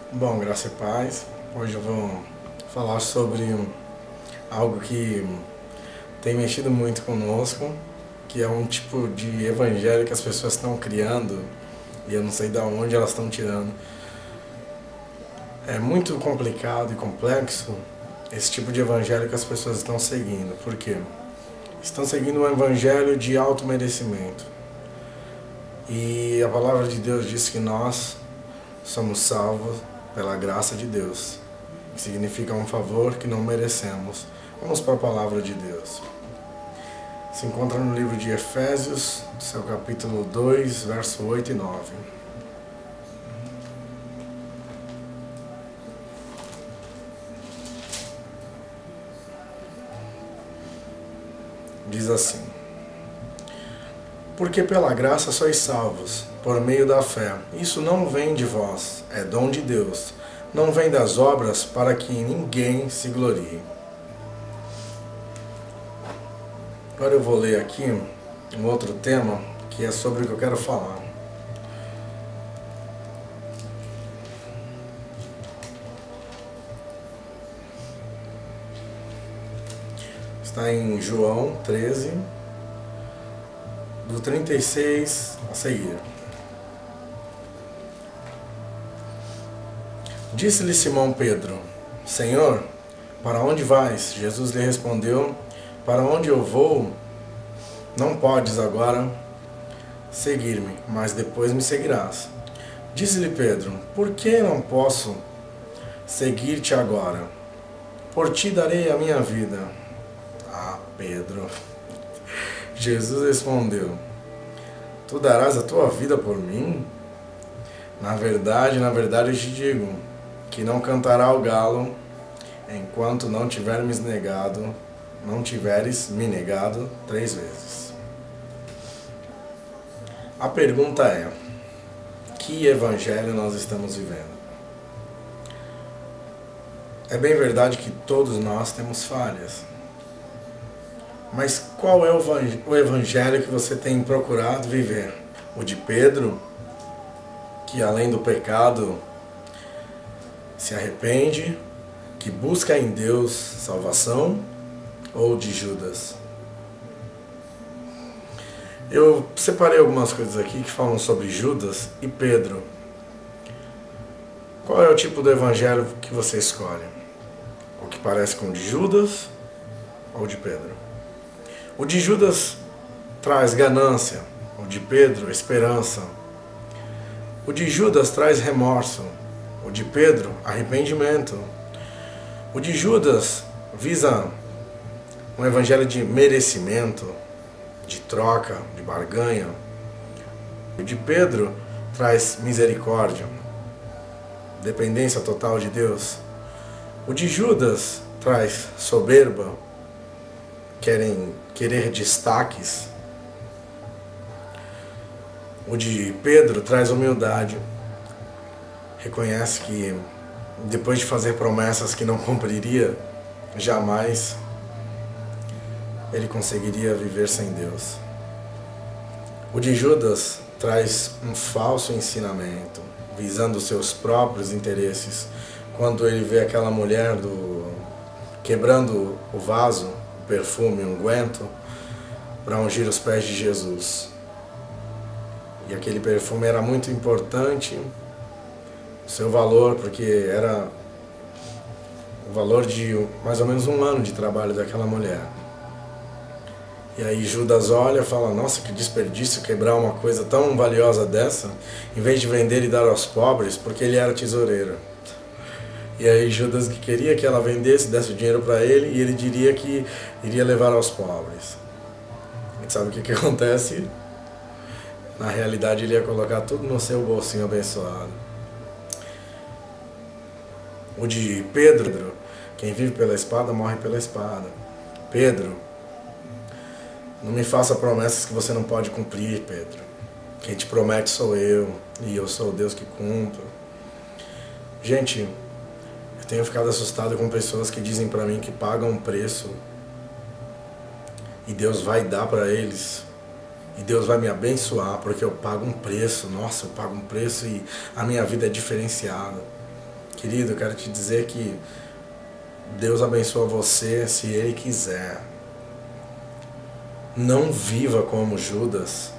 Bom, graça e paz. Hoje eu vou falar sobre algo que tem mexido muito conosco, que é um tipo de evangelho que as pessoas estão criando e eu não sei de onde elas estão tirando. É muito complicado e complexo esse tipo de evangelho que as pessoas estão seguindo. Por quê? Estão seguindo um evangelho de auto-merecimento. E a palavra de Deus diz que nós somos salvos pela graça de Deus, que significa um favor que não merecemos. Vamos para a palavra de Deus. Se encontra no livro de Efésios, seu capítulo 2, verso 8 e 9. Diz assim: Porque pela graça sois salvos, por meio da fé. Isso não vem de vós, é dom de Deus. Não vem das obras, para que ninguém se glorie. Agora eu vou ler aqui um outro tema, que é sobre o que eu quero falar. Está em João 13, do 36 a seguir. Disse-lhe Simão Pedro: Senhor, para onde vais? Jesus lhe respondeu: Para onde eu vou, não podes agora seguir-me, mas depois me seguirás. Disse-lhe Pedro: Por que não posso seguir-te agora? Por ti darei a minha vida. Ah, Pedro. Jesus respondeu: Tu darás a tua vida por mim? Na verdade, eu te digo que não cantará o galo enquanto não tiveres me negado 3 vezes. A pergunta é: que evangelho nós estamos vivendo? É bem verdade que todos nós temos falhas. Mas qual é o evangelho que você tem procurado viver? O de Pedro, que além do pecado se arrepende, que busca em Deus salvação, ou de Judas? Eu separei algumas coisas aqui que falam sobre Judas e Pedro. Qual é o tipo do evangelho que você escolhe? O que parece com o de Judas ou de Pedro? O de Judas traz ganância, o de Pedro, esperança. O de Judas traz remorso, o de Pedro, arrependimento. O de Judas visa um evangelho de merecimento, de troca, de barganha. O de Pedro traz misericórdia, dependência total de Deus. O de Judas traz soberba, querer destaques. O de Pedro traz humildade, reconhece que depois de fazer promessas que não cumpriria, jamais ele conseguiria viver sem Deus. O de Judas traz um falso ensinamento, visando seus próprios interesses. Quando ele vê aquela mulher quebrando o vaso, o perfume, o unguento, para ungir os pés de Jesus. E aquele perfume era muito importante, o seu valor, porque era o valor de mais ou menos 1 ano de trabalho daquela mulher. E aí Judas olha e fala: nossa, que desperdício quebrar uma coisa tão valiosa dessa, em vez de vender e dar aos pobres, porque ele era tesoureiro. E aí Judas que queria que ela vendesse, desse o dinheiro para ele, e ele diria que iria levar aos pobres. A gente sabe o que acontece? Na realidade ele ia colocar tudo no seu bolsinho abençoado. O de Pedro: quem vive pela espada morre pela espada. Pedro: não me faça promessas que você não pode cumprir, Pedro. Quem te promete sou eu, e eu sou o Deus que cumpro. Gente, eu tenho ficado assustado com pessoas que dizem pra mim que pagam um preço e Deus vai dar pra eles, e Deus vai me abençoar porque eu pago um preço. Nossa, eu pago um preço e a minha vida é diferenciada. Querido, eu quero te dizer que Deus abençoa você se Ele quiser. Não viva como Judas,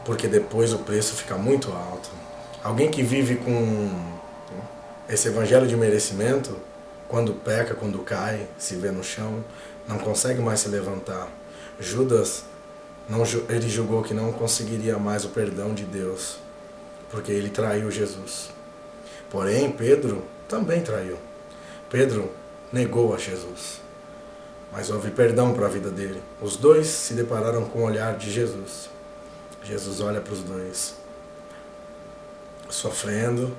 porque depois o preço fica muito alto. Alguém que vive com esse evangelho de merecimento, quando peca, quando cai, se vê no chão, não consegue mais se levantar. Judas, ele julgou que não conseguiria mais o perdão de Deus, porque ele traiu Jesus. Porém, Pedro também traiu. Pedro negou a Jesus, mas houve perdão para a vida dele. Os dois se depararam com o olhar de Jesus. Jesus olha para os dois, sofrendo.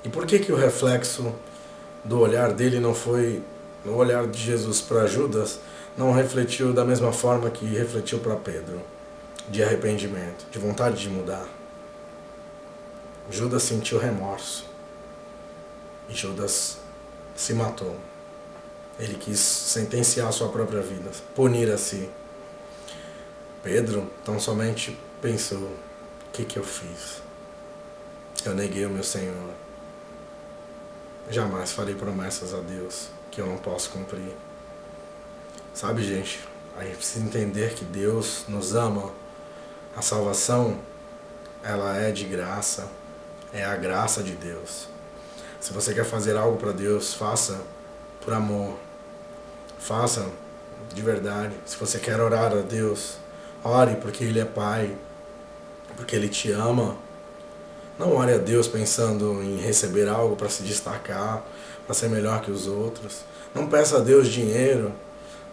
E por que o reflexo do olhar dele não foi, o olhar de Jesus para Judas, não refletiu da mesma forma que refletiu para Pedro, de arrependimento, de vontade de mudar? Judas sentiu remorso e Judas se matou. Ele quis sentenciar a sua própria vida, punir a si. Pedro tão somente pensou: o que eu fiz? Eu neguei o meu Senhor. Jamais farei promessas a Deus que eu não posso cumprir. Sabe, gente, a gente precisa entender que Deus nos ama. A salvação, ela é de graça, é a graça de Deus. Se você quer fazer algo para Deus, faça por amor. Faça de verdade. Se você quer orar a Deus, ore porque Ele é Pai, porque Ele te ama. Não ore a Deus pensando em receber algo para se destacar, para ser melhor que os outros. Não peça a Deus dinheiro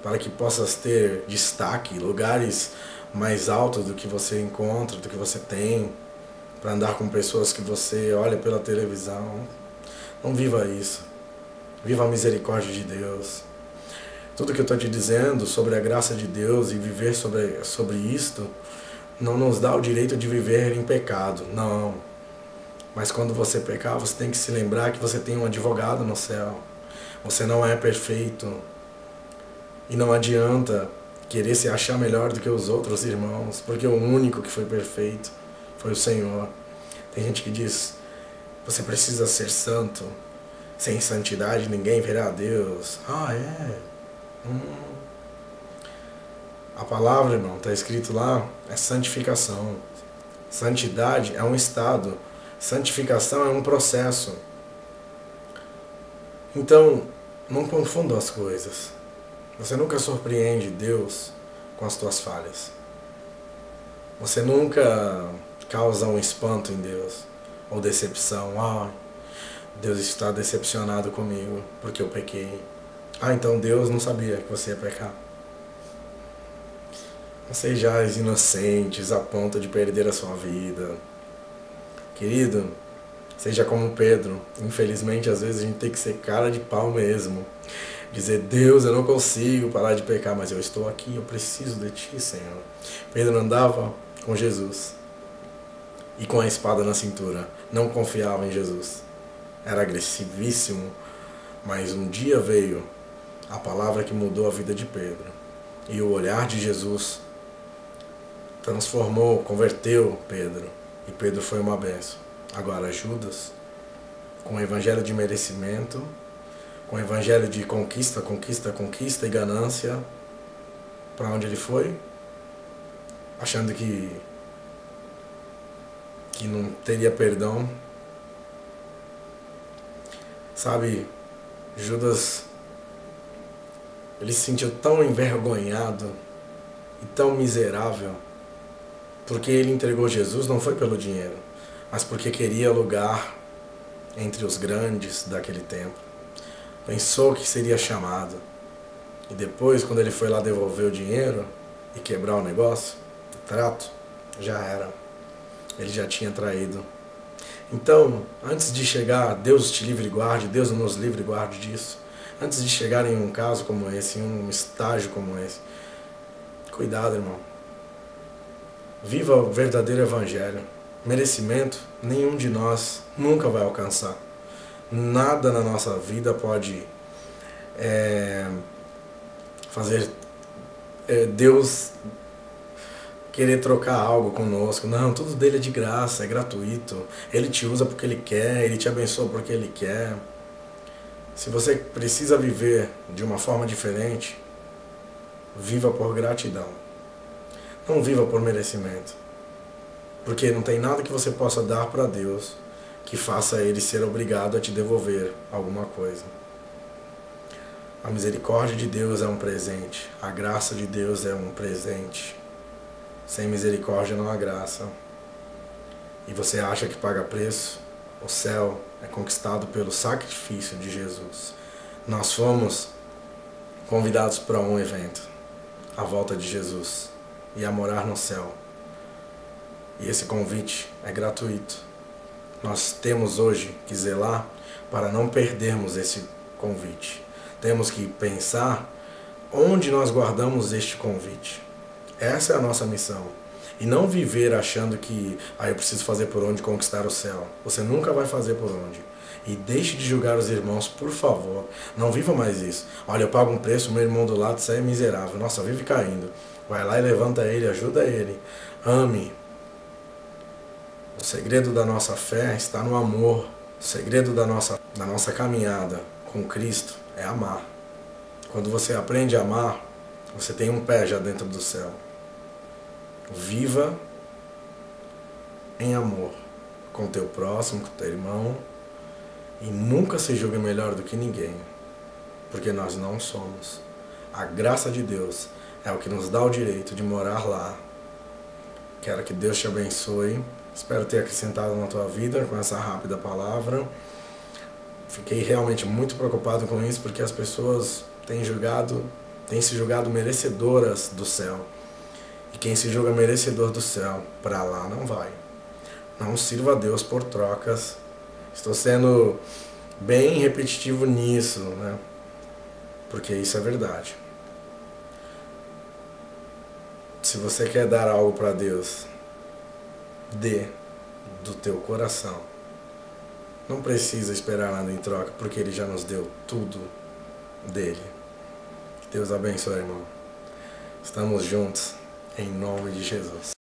para que possas ter destaque, lugares mais altos do que você encontra, do que você tem, para andar com pessoas que você olha pela televisão. Não viva isso. Viva a misericórdia de Deus. Tudo que eu estou te dizendo sobre a graça de Deus e viver sobre isto não nos dá o direito de viver em pecado, não. Mas quando você pecar, você tem que se lembrar que você tem um advogado no céu. Você não é perfeito. E não adianta querer se achar melhor do que os outros irmãos, porque o único que foi perfeito foi o Senhor. Tem gente que diz: você precisa ser santo. Sem santidade ninguém verá a Deus. Ah, é? A palavra, irmão, está escrito lá, é santificação. Santidade é um estado. Santificação é um processo. Então, não confunda as coisas. Você nunca surpreende Deus com as tuas falhas. Você nunca causa um espanto em Deus, ou decepção. Ah, Deus está decepcionado comigo porque eu pequei. Ah, então Deus não sabia que você ia pecar. Não sejais inocentes a ponto de perder a sua vida. Querido, seja como Pedro. Infelizmente, às vezes a gente tem que ser cara de pau mesmo. Dizer: Deus, eu não consigo parar de pecar, mas eu estou aqui, eu preciso de Ti, Senhor. Pedro andava com Jesus e com a espada na cintura. Não confiava em Jesus. Era agressivíssimo, mas um dia veio a palavra que mudou a vida de Pedro. E o olhar de Jesus transformou, converteu Pedro. E Pedro foi uma bênção. Agora Judas, com o evangelho de merecimento, com o evangelho de conquista, conquista, conquista e ganância, para onde ele foi? Achando que não teria perdão. Sabe, Judas, ele se sentiu tão envergonhado e tão miserável, porque ele entregou Jesus não foi pelo dinheiro, mas porque queria lugar entre os grandes daquele tempo. Pensou que seria chamado. E depois, quando ele foi lá devolver o dinheiro e quebrar o negócio, o trato, já era. Ele já tinha traído. Então, antes de chegar, Deus te livre e guarde, Deus nos livre e guarde disso. Antes de chegar em um caso como esse, em um estágio como esse, cuidado, irmão. Viva o verdadeiro evangelho. Merecimento, nenhum de nós nunca vai alcançar. Nada na nossa vida pode fazer Deus querer trocar algo conosco. Não, tudo dele é de graça, é gratuito. Ele te usa porque ele quer, ele te abençoa porque ele quer. Se você precisa viver de uma forma diferente, viva por gratidão. Não viva por merecimento. Porque não tem nada que você possa dar para Deus que faça ele ser obrigado a te devolver alguma coisa. A misericórdia de Deus é um presente. A graça de Deus é um presente. Sem misericórdia não há graça. E você acha que paga preço? O céu é conquistado pelo sacrifício de Jesus. Nós fomos convidados para um evento, a volta de Jesus, e a morar no céu. E esse convite é gratuito. Nós temos hoje que zelar para não perdermos esse convite. Temos que pensar onde nós guardamos este convite. Essa é a nossa missão. E não viver achando que eu preciso fazer por onde conquistar o céu. Você nunca vai fazer por onde. E deixe de julgar os irmãos, por favor. Não viva mais isso. Olha, eu pago um preço, meu irmão do lado sai miserável. Nossa, vive caindo. Vai lá e levanta ele, ajuda ele. Ame. O segredo da nossa fé está no amor. O segredo da nossa caminhada com Cristo é amar. Quando você aprende a amar, você tem um pé já dentro do céu. Viva em amor com o teu próximo, com o teu irmão, e nunca se julgue melhor do que ninguém, porque nós não somos. A graça de Deus é o que nos dá o direito de morar lá. Quero que Deus te abençoe. Espero ter acrescentado na tua vida com essa rápida palavra. Fiquei realmente muito preocupado com isso, porque as pessoas têm se julgado merecedoras do céu. E quem se julga merecedor do céu, para lá não vai. Não sirva a Deus por trocas. Estou sendo bem repetitivo nisso, né? Porque isso é verdade. Se você quer dar algo para Deus, dê do teu coração. Não precisa esperar nada em troca, porque Ele já nos deu tudo dele. Que Deus abençoe, irmão. Estamos juntos, em nome de Jesus.